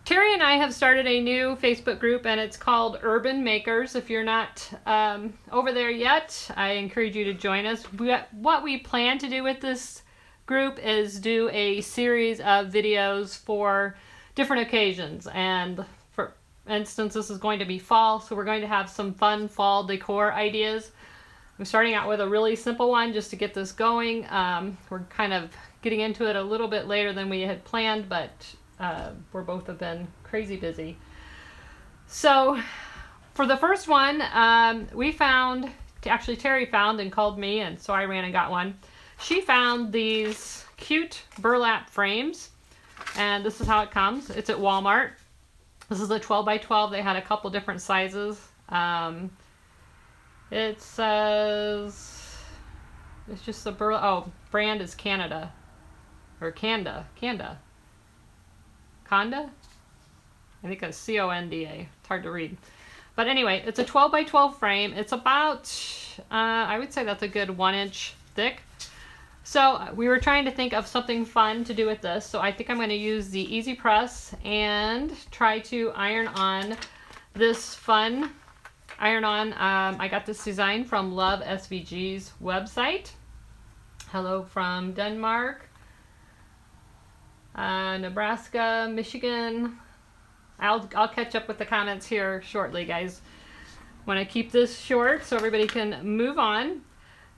Terry and I have started a new Facebook group, and it's called Urban Makers. If you're not over there yet, I encourage you to join us. What we plan to do with this group is do a series of videos for different occasions. And for instance, this is going to be fall, so we're going to have some fun fall decor ideas. I'm starting out with a really simple one just to get this going. We're kind of getting into it a little bit later than we had planned, but we're both have been crazy busy. So for the first one, we found, actually Terry found and called me, and so I ran and got one. She found these cute burlap frames, and this is how it comes. It's at Walmart. This is a 12 by 12. They had a couple different sizes. It says, it's just the brand is Canada, or Kanda. Conda? I think it's C-O-N-D-A. It's hard to read. But anyway, it's a 12 by 12 frame. It's about, I would say that's a good 1 inch thick. So we were trying to think of something fun to do with this. So I think I'm going to use the Easy Press and try to iron on this fun iron-on. I got this design from LOVE SVG's website. Hello from Denmark. Nebraska, Michigan. I'll catch up with the comments here shortly, guys. Want to keep this short so everybody can move on.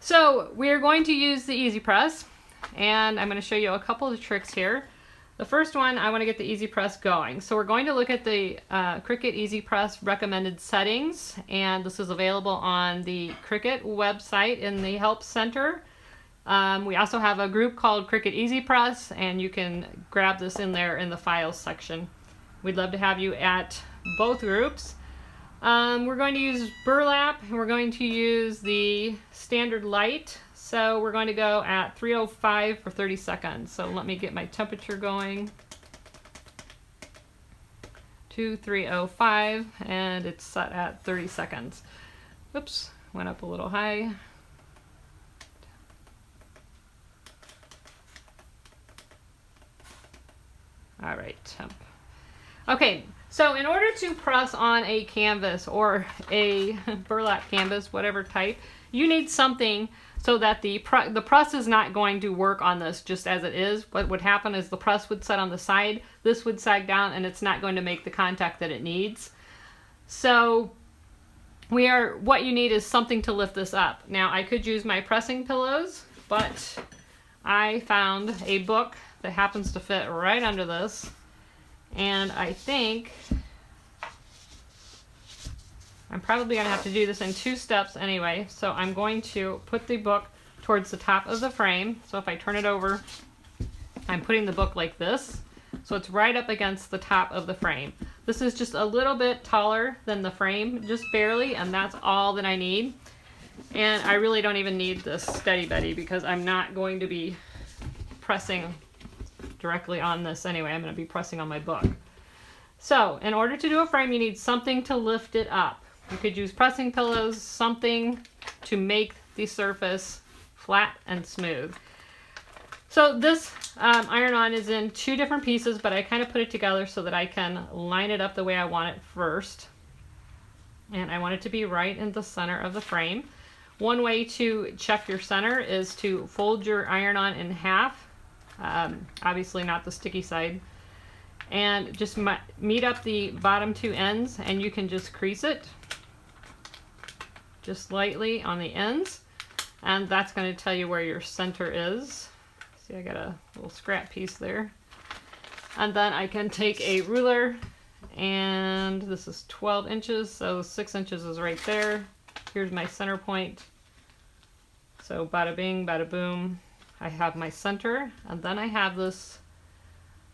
So we're going to use the Easy Press, and I'm going to show you a couple of tricks here. The first one, I want to get the Easy Press going. So we're going to look at the Cricut Easy Press recommended settings, and this is available on the Cricut website in the Help Center. We also have a group called Cricut Easy Press, and you can grab this in there in the files section. We'd love to have you at both groups. We're going to use burlap, and we're going to use the standard light. So we're going to go at 305 for 30 seconds. So let me get my temperature going to 305, and it's set at 30 seconds. Oops, went up a little high. All right, temp. Okay, so in order to press on a canvas or a burlap canvas, whatever type, you need something so that the press is not going to work on this just as it is. What would happen is the press would set on the side, this would sag down, and it's not going to make the contact that it needs. So what you need is something to lift this up. Now I could use my pressing pillows, but I found a book that happens to fit right under this, and I think I'm probably going to have to do this in 2 steps anyway. So I'm going to put the book towards the top of the frame. So if I turn it over, I'm putting the book like this, so it's right up against the top of the frame. This is just a little bit taller than the frame, just barely, and that's all that I need. And I really don't even need this Steady Betty because I'm not going to be pressing directly on this anyway. I'm going to be pressing on my book. So in order to do a frame, you need something to lift it up. You could use pressing pillows, something to make the surface flat and smooth. So this iron-on is in 2 different pieces, but I kind of put it together so that I can line it up the way I want it first. And I want it to be right in the center of the frame. One way to check your center is to fold your iron-on in half. Obviously not the sticky side. And just meet up the bottom 2 ends, and you can just crease it just lightly on the ends, and that's going to tell you where your center is. See, I got a little scrap piece there. And then I can take a ruler, and this is 12 inches, so 6 inches is right there. Here's my center point. So bada bing, bada boom. I have my center, and then I have this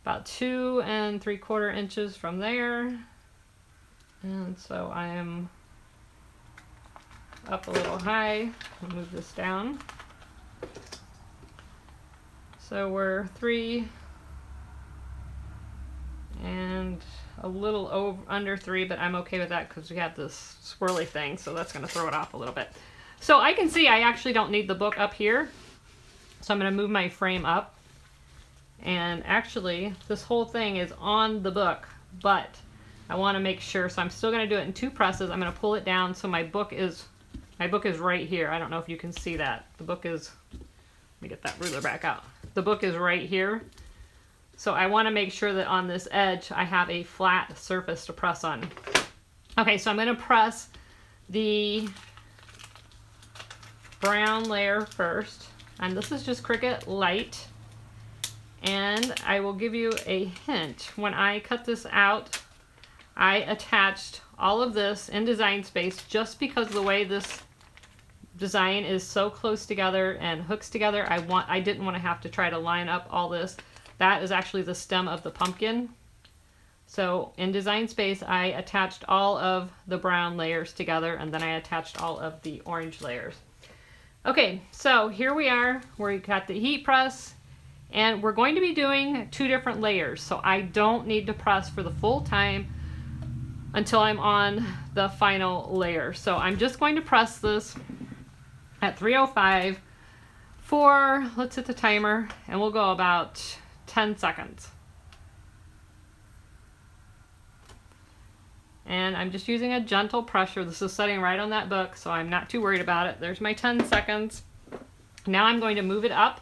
about 2 3/4 inches from there. And so I am up a little high. I'll move this down. So we're 3 and a little under 3, but I'm okay with that because we have this swirly thing, so that's going to throw it off a little bit. So I can see I actually don't need the book up here. So I'm going to move my frame up. And actually, this whole thing is on the book, but I want to make sure, so I'm still going to do it in 2 presses. I'm going to pull it down so my book is right here. I don't know if you can see that. The book is, let me get that ruler back out. The book is right here. So I want to make sure that on this edge I have a flat surface to press on. Okay, so I'm going to press the brown layer first. And this is just Cricut Light. And I will give you a hint. When I cut this out, I attached all of this in Design Space just because the way this design is so close together and hooks together, I didn't want to have to try to line up all this. That is actually the stem of the pumpkin. So in Design Space, I attached all of the brown layers together, and then I attached all of the orange layers. Okay, so here we are, where we got the heat press, and we're going to be doing 2 different layers. So I don't need to press for the full time until I'm on the final layer. So I'm just going to press this at 305 for, let's hit the timer, and we'll go about 10 seconds. And I'm just using a gentle pressure. This is setting right on that book, so I'm not too worried about it. There's my 10 seconds. Now I'm going to move it up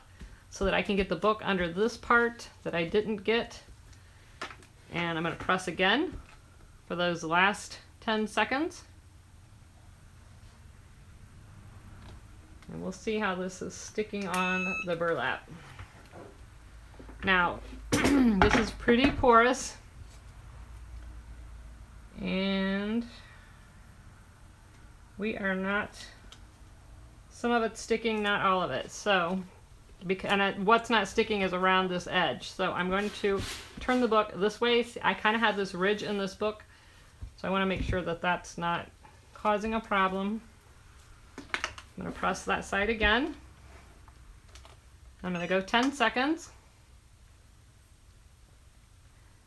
so that I can get the book under this part that I didn't get. And I'm going to press again for those last 10 seconds. And we'll see how this is sticking on the burlap. Now, this is pretty porous. And we are not, some of it's sticking, not all of it. So, what's not sticking is around this edge. So I'm going to turn the book this way. I kind of have this ridge in this book, so I want to make sure that that's not causing a problem. I'm going to press that side again. I'm going to go 10 seconds.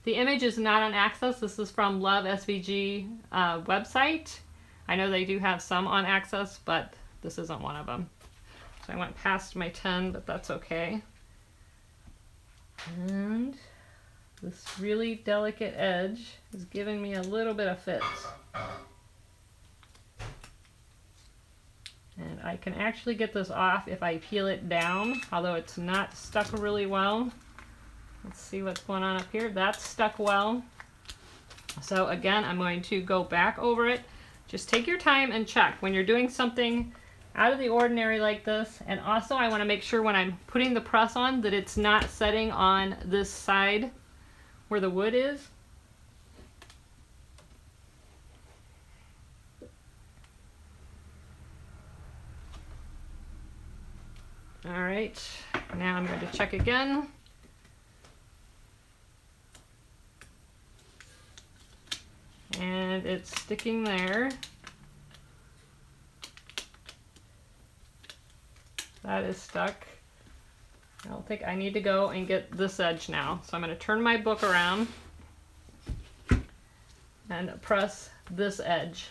The image is not on Access. This is from LOVE SVG website. I know they do have some on Access, but this isn't one of them. So I went past my 10, but that's okay. And this really delicate edge is giving me a little bit of fits. And I can actually get this off if I peel it down, although it's not stuck really well. Let's see what's going on up here. That's stuck well. So again, I'm going to go back over it. Just take your time and check when you're doing something out of the ordinary like this. And also I want to make sure when I'm putting the press on that it's not setting on this side where the wood is. All right, now I'm going to check again. And it's sticking there. That is stuck. I don't think I need to go and get this edge now. So I'm going to turn my book around and press this edge.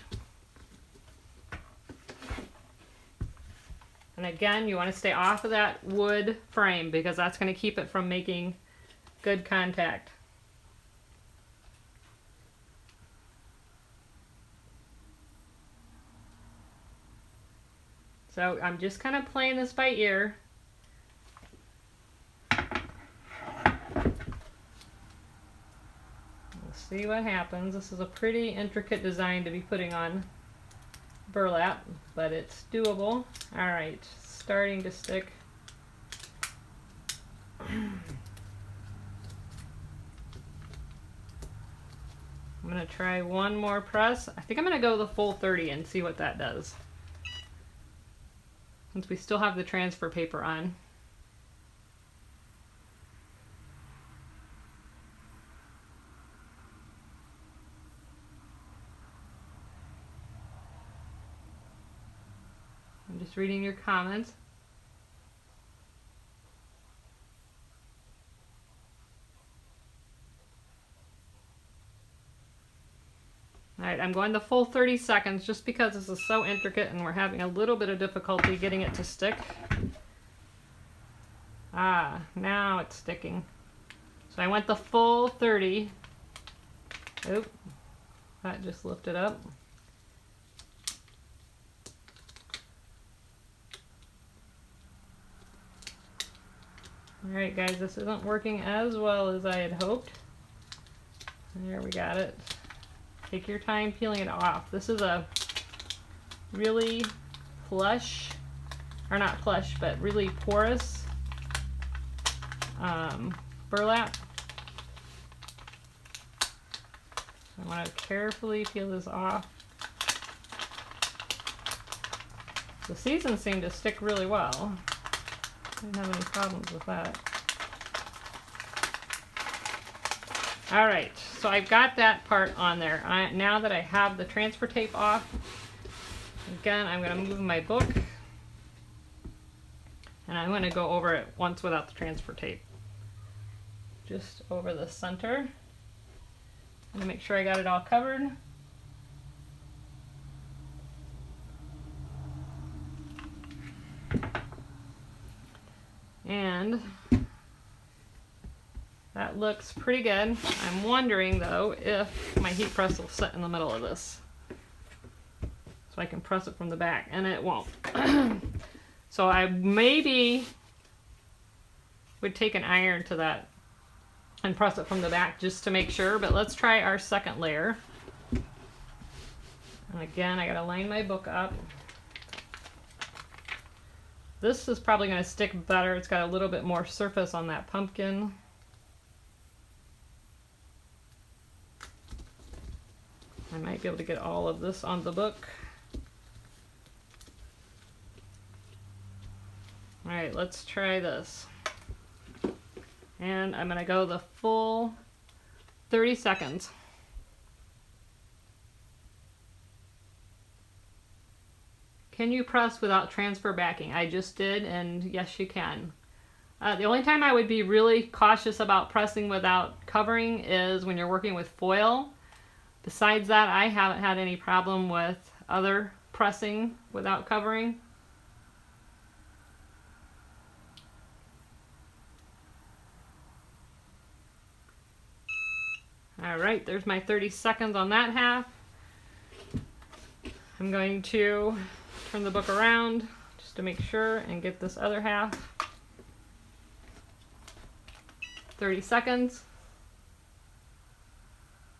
And again, you want to stay off of that wood frame because that's going to keep it from making good contact. So I'm just kind of playing this by ear. We'll see what happens. This is a pretty intricate design to be putting on burlap, but it's doable. All right, starting to stick. I'm gonna try one more press. I think I'm gonna go the full 30 and see what that does, since we still have the transfer paper on. I'm just reading your comments. All right, I'm going the full 30 seconds just because this is so intricate and we're having a little bit of difficulty getting it to stick. Ah, now it's sticking. So I went the full 30. Oop, that just lifted up. Alright guys, this isn't working as well as I had hoped. There, we got it. Take your time peeling it off. This is a really plush, or not plush, but really porous burlap. I want to carefully peel this off. The seasons seem to stick really well. I didn't have any problems with that. Alright, so I've got that part on there. Now that I have the transfer tape off, again, I'm going to move my book, and I'm going to go over it once without the transfer tape. Just over the center. I'm going to make sure I got it all covered. And that looks pretty good. I'm wondering though if my heat press will sit in the middle of this. So I can press it from the back, and it won't. So I maybe would take an iron to that and press it from the back just to make sure, but let's try our second layer. And again, I gotta line my book up. This is probably going to stick better. It's got a little bit more surface on that pumpkin. I might be able to get all of this on the book. Alright, let's try this. And I'm going to go the full 30 seconds. Can you press without transfer backing? I just did, and yes, you can. The only time I would be really cautious about pressing without covering is when you're working with foil. Besides that, I haven't had any problem with other pressing without covering. Alright, there's my 30 seconds on that half. I'm going to turn the book around just to make sure and get this other half. 30 seconds.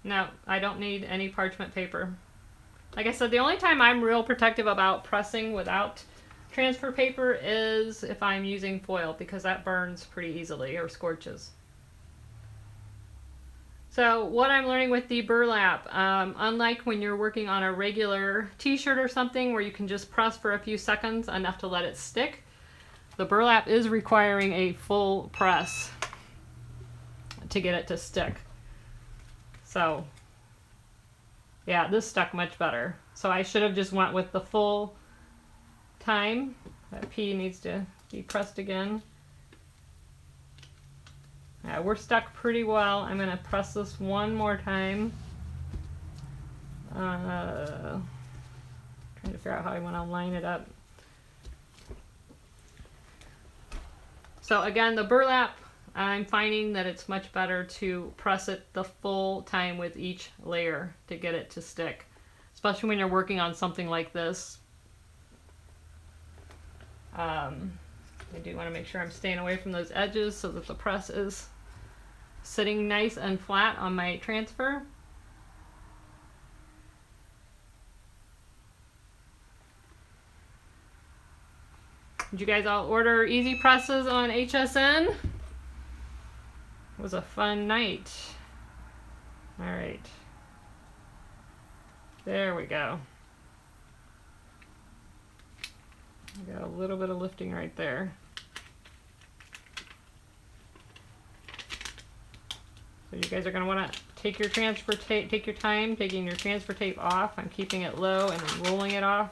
No, I don't need any parchment paper. Like I said, the only time I'm real protective about pressing without transfer paper is if I'm using foil, because that burns pretty easily or scorches. So what I'm learning with the burlap, unlike when you're working on a regular t-shirt or something where you can just press for a few seconds enough to let it stick, the burlap is requiring a full press to get it to stick. So yeah, this stuck much better. So I should have just went with the full time. That P needs to be pressed again. Yeah, we're stuck pretty well. I'm going to press this one more time. Trying to figure out how I want to line it up. So again, the burlap, I'm finding that it's much better to press it the full time with each layer to get it to stick, especially when you're working on something like this. I do want to make sure I'm staying away from those edges so that the press is sitting nice and flat on my transfer. Did you guys all order easy presses on HSN? It was a fun night. All right. There we go. I got a little bit of lifting right there. So you guys are going to want to take your transfer tape, take your time taking your transfer tape off. I'm keeping it low and rolling it off.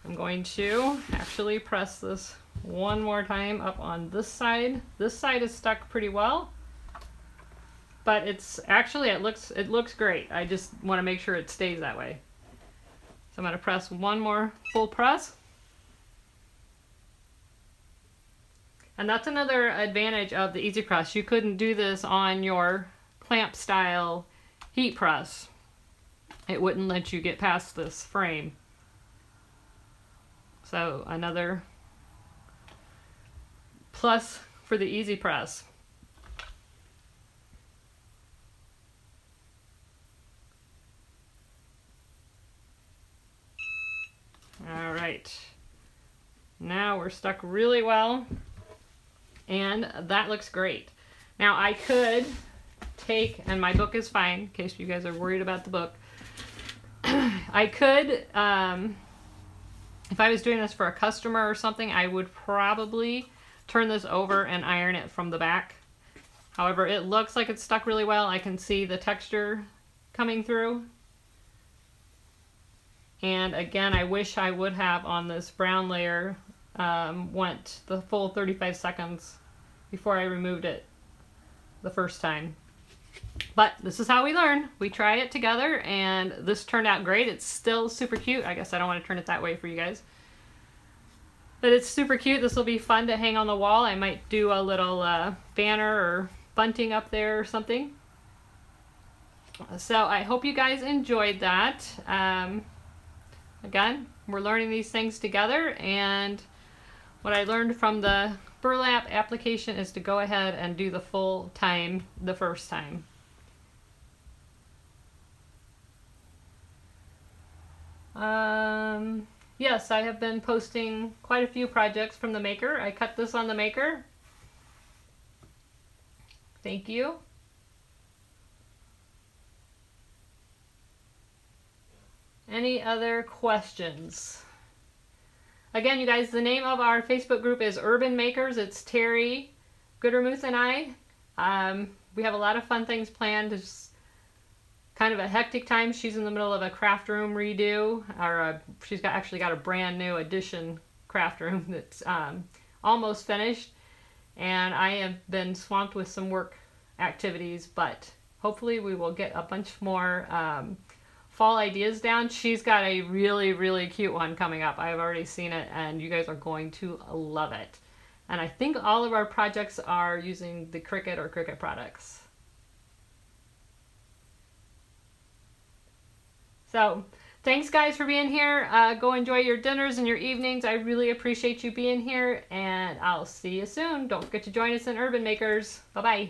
I'm going to actually press this one more time up on this side. This side is stuck pretty well, but it's actually, it looks great. I just want to make sure it stays that way. So I'm going to press one more full press. And that's another advantage of the Easy Press. You couldn't do this on your clamp style heat press. It wouldn't let you get past this frame. So another plus for the Easy Press. All right. Now we're stuck really well. And that looks great. Now I could take, and my book is fine in case you guys are worried about the book. I could, if I was doing this for a customer or something, I would probably turn this over and iron it from the back. However, it looks like it's stuck really well. I can see the texture coming through. And again, I wish I would have on this brown layer went the full 35 seconds before I removed it the first time. But this is how we learn. We try it together, and this turned out great. It's still super cute. I guess I don't want to turn it that way for you guys. But it's super cute. This will be fun to hang on the wall. I might do a little banner or bunting up there or something. So I hope you guys enjoyed that. Again, we're learning these things together, and what I learned from the burlap application is to go ahead and do the full time the first time. Yes, I have been posting quite a few projects from the Maker. I cut this on the Maker. Thank you. Any other questions? Again, you guys, the name of our Facebook group is Urban Makers. It's Terry Goodermuth and I. We have a lot of fun things planned. It's kind of a hectic time. She's in the middle of a craft room redo, or she's actually got a brand new addition craft room that's almost finished. And I have been swamped with some work activities, but hopefully we will get a bunch more fall ideas down. She's got a really, really cute one coming up. I've already seen it, and you guys are going to love it. And I think all of our projects are using the Cricut or Cricut products. So thanks guys for being here. Go enjoy your dinners and your evenings. I really appreciate you being here, and I'll see you soon. Don't forget to join us in Urban Makers. Bye-bye.